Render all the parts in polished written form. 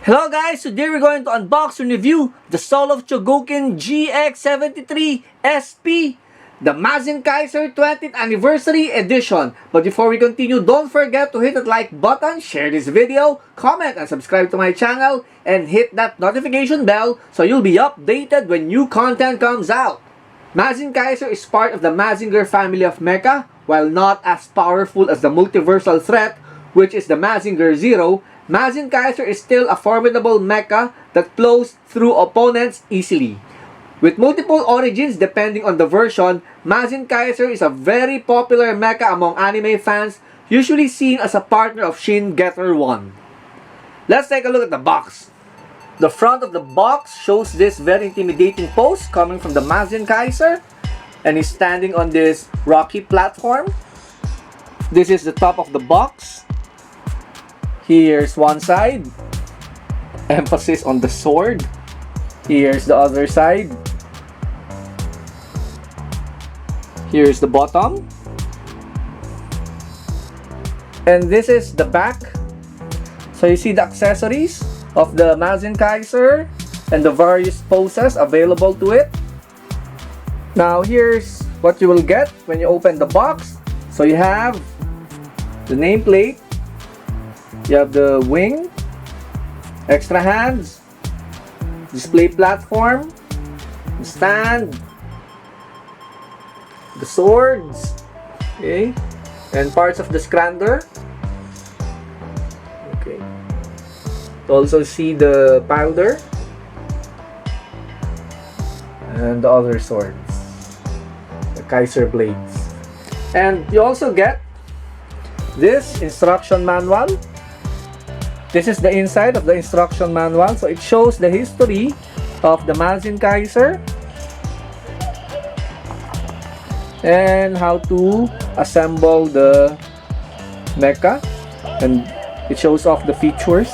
Hello guys, today we're going to unbox and review the Soul of Chogokin GX73 SP, the Mazinkaiser 20th Anniversary Edition. But before we continue, don't forget to hit that like button, share this video, comment and subscribe to my channel, and hit that notification bell so you'll be updated when new content comes out. Mazinkaiser is part of the Mazinger family of mecha. While not as powerful as the multiversal threat, which is the Mazinger Zero, Mazinkaiser is still a formidable mecha that flows through opponents easily. With multiple origins depending on the version, Mazinkaiser is a very popular mecha among anime fans, usually seen as a partner of Shin Getter 1. Let's take a look at the box. The front of the box shows this very intimidating pose coming from the Mazinkaiser, and he's standing on this rocky platform. This is the top of the box. Here's one side, emphasis on the sword. Here's the other side. Here's the bottom. And this is the back. So you see the accessories of the Mazinkaiser and the various poses available to it. Now here's what you will get when you open the box. So you have the nameplate. You have the wing, extra hands, display platform, the stand, the swords, okay, and parts of the scrander. Okay. Also see the powder and the other swords, the Kaiser blades. And you also get this instruction manual. This is the inside of the instruction manual. So it shows the history of the Mazinkaiser and how to assemble the mecha, and it shows off the features.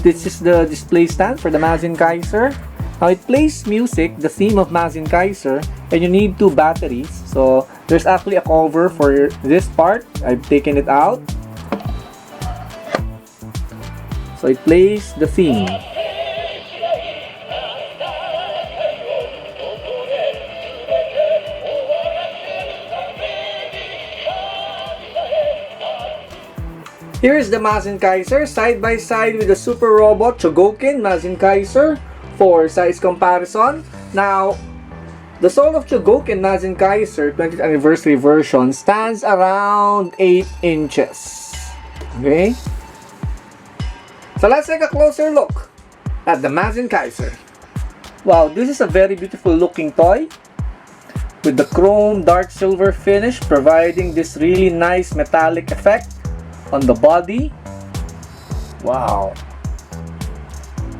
This is the display stand for the Mazinkaiser. Now it plays music, the theme of Mazinkaiser, and you need 2 batteries. So there's actually a cover for this part. I've taken it out. So it plays the theme. Here's the Mazinkaiser side by side with the super robot Chogokin Mazinkaiser for size comparison. Now, the Soul of Chogokin Mazinkaiser 20th Anniversary version stands around 8 inches. Okay? So let's take a closer look at the Mazinkaiser. Wow, this is a very beautiful looking toy with the chrome dark silver finish providing this really nice metallic effect on the body. Wow.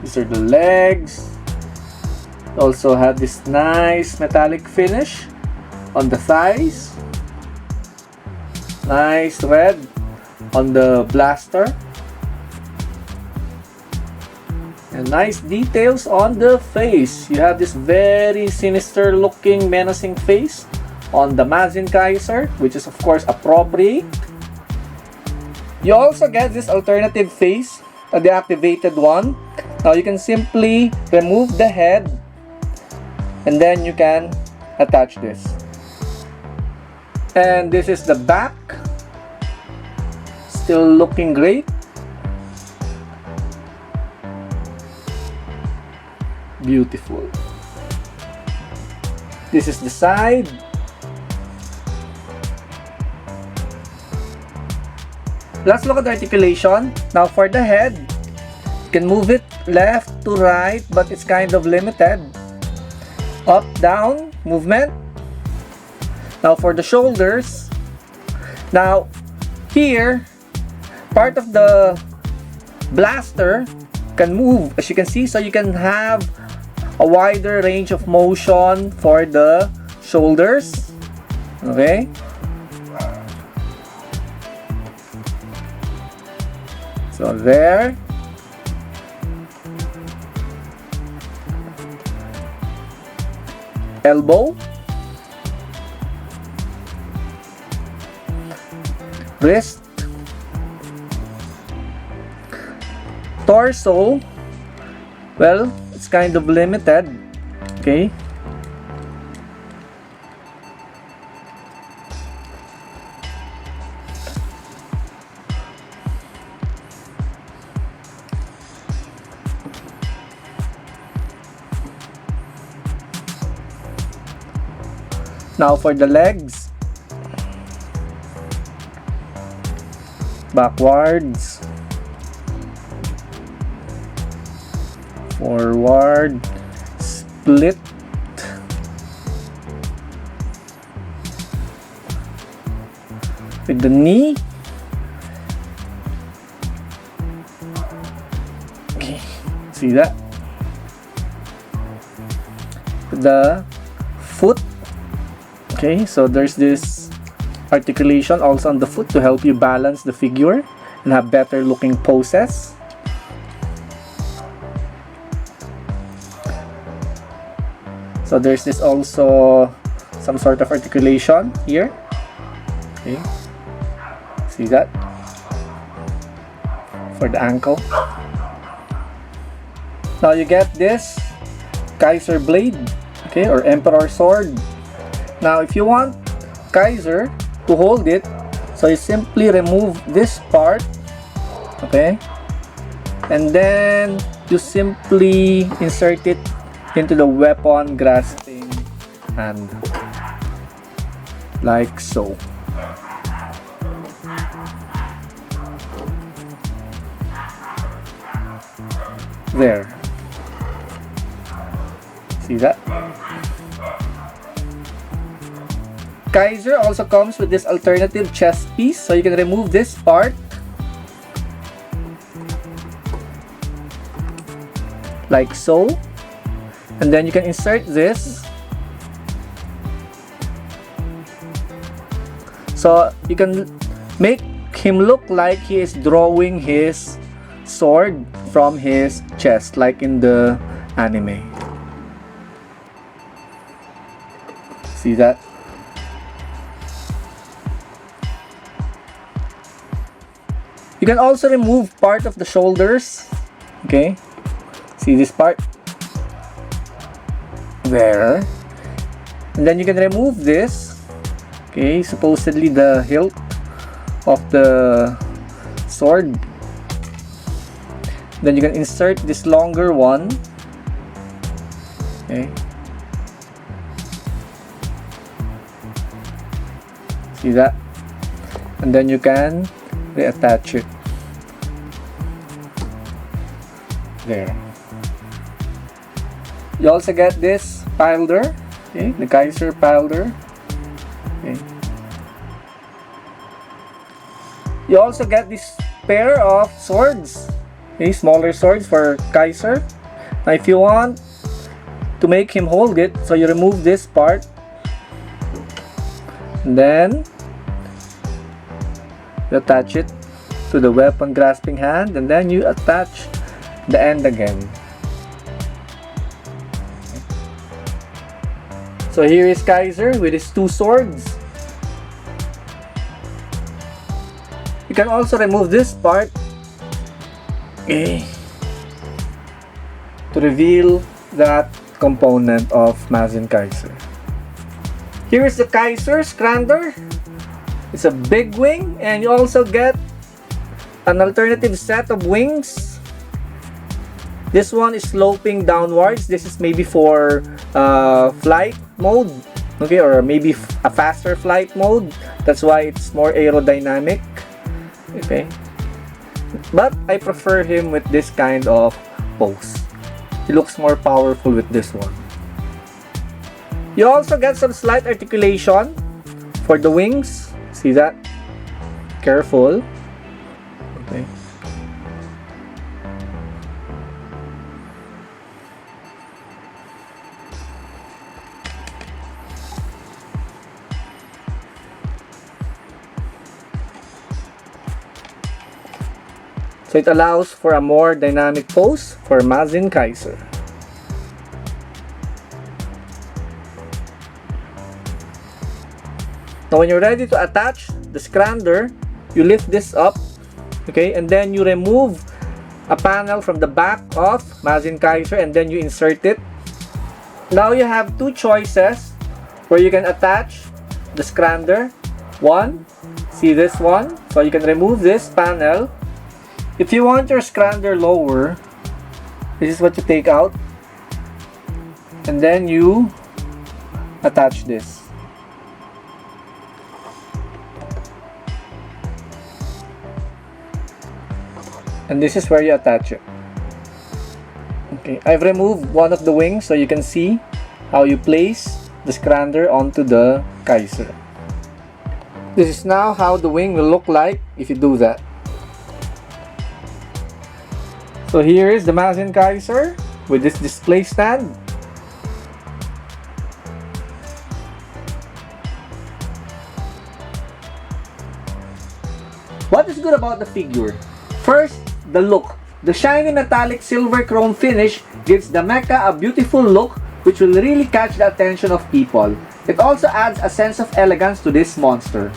These are the legs. Also have this nice metallic finish on the thighs. Nice red on the blaster. And nice details on the face. You have this very sinister looking menacing face on the Mazinkaiser, which is of course appropriate. You also get this alternative face, a deactivated one. Now you can simply remove the head and then you can attach this. And this is the back. Still looking great. Beautiful. This is the side. Let's look at the articulation. Now for the head, you can move it left to right, but it's kind of limited. Up, down, movement. Now for the shoulders. Now here, part of the blaster can move, as you can see, so you can have a wider range of motion for the shoulders. Okay. So there. Elbow. wrist, torso, well, it's kind of limited, okay. Now for the legs, backwards, forward, split, with the knee, okay, see that, the foot. Okay, so there's this articulation also on the foot to help you balance the figure and have better looking poses. So there's this also some sort of articulation here. Okay, see that? For the ankle. Now you get this Kaiser blade, okay, or Emperor sword. Now if you want Kaiser to hold it, so you simply remove this part, okay, and then you simply insert it into the weapon grasping hand, like so. There. See that? Kaiser also comes with this alternative chest piece, so you can remove this part like so, and then you can insert this, so you can make him look like he is drawing his sword from his chest, like in the anime. See that? You can also remove part of the shoulders, okay, see this part there, and then you can remove this, okay, supposedly the hilt of the sword, then you can insert this longer one, okay, see that, and then you can reattach it there. You also get this pilder, okay, the Kaiser pilder, okay. You also get this pair of swords, okay, smaller swords for Kaiser. Now if you want to make him hold it, so you remove this part, and then you attach it to the weapon grasping hand, and then you attach the end again. So here is Kaiser with his two swords. You can also remove this part, okay, to reveal that component of Mazinkaiser. Here is the Kaiser Scrander. It's a big wing, and you also get an alternative set of wings. This one is sloping downwards. This is maybe for flight mode, okay, or maybe a faster flight mode. That's why it's more aerodynamic, okay. But I prefer him with this kind of pose. He looks more powerful with this one. You also get some slight articulation for the wings. See that? Careful. Okay. So it allows for a more dynamic pose for Mazinkaiser. Now when you're ready to attach the Scrander, you lift this up, okay, and then you remove a panel from the back of Mazinkaiser and then you insert it. Now you have two choices where you can attach the scrander. One, see this one, so you can remove this panel. If you want your scrander lower, this is what you take out, and then you attach this. And this is where you attach it. Okay, I've removed one of the wings so you can see how you place the scrander onto the Kaiser. This is now how the wing will look like if you do that. So here is the Mazinkaiser with this display stand. What is good about the figure? First, the look. The shiny metallic silver chrome finish gives the mecha a beautiful look which will really catch the attention of people. It also adds a sense of elegance to this monster.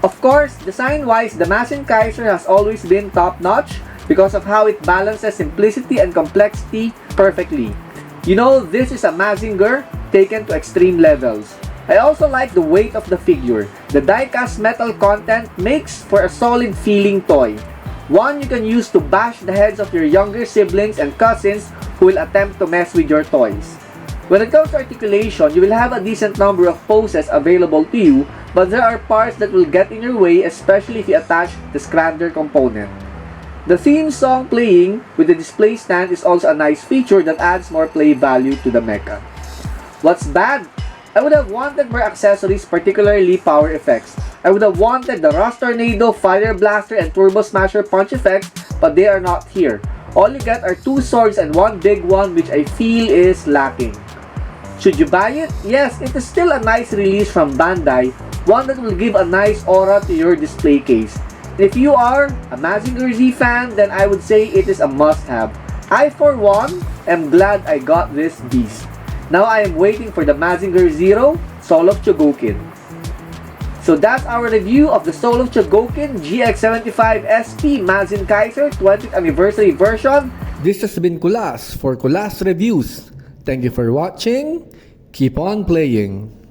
Of course, design-wise, the Mazinkaiser has always been top-notch because of how it balances simplicity and complexity perfectly. You know, this is a mazinger taken to extreme levels. I also like the weight of the figure. The die-cast metal content makes for a solid feeling toy. One you can use to bash the heads of your younger siblings and cousins who will attempt to mess with your toys. When it comes to articulation, you will have a decent number of poses available to you, but there are parts that will get in your way, especially if you attach the scrander component. The theme song playing with the display stand is also a nice feature that adds more play value to the mecha. What's bad? I would have wanted more accessories, particularly power effects. I would have wanted the Rust Tornado, Fire Blaster, and Turbo Smasher punch effects, but they are not here. All you get are two swords and one big one, which I feel is lacking. Should you buy it? Yes, it is still a nice release from Bandai, one that will give a nice aura to your display case. If you are a Mazinger Z fan, then I would say it is a must-have. I, for one, am glad I got this beast. Now I am waiting for the Mazinger Zero, Soul of Chogokin. So that's our review of the Soul of Chogokin GX75 SP Mazinkaiser 20th Anniversary version. This has been Kulas for Kulas Reviews. Thank you for watching. Keep on playing.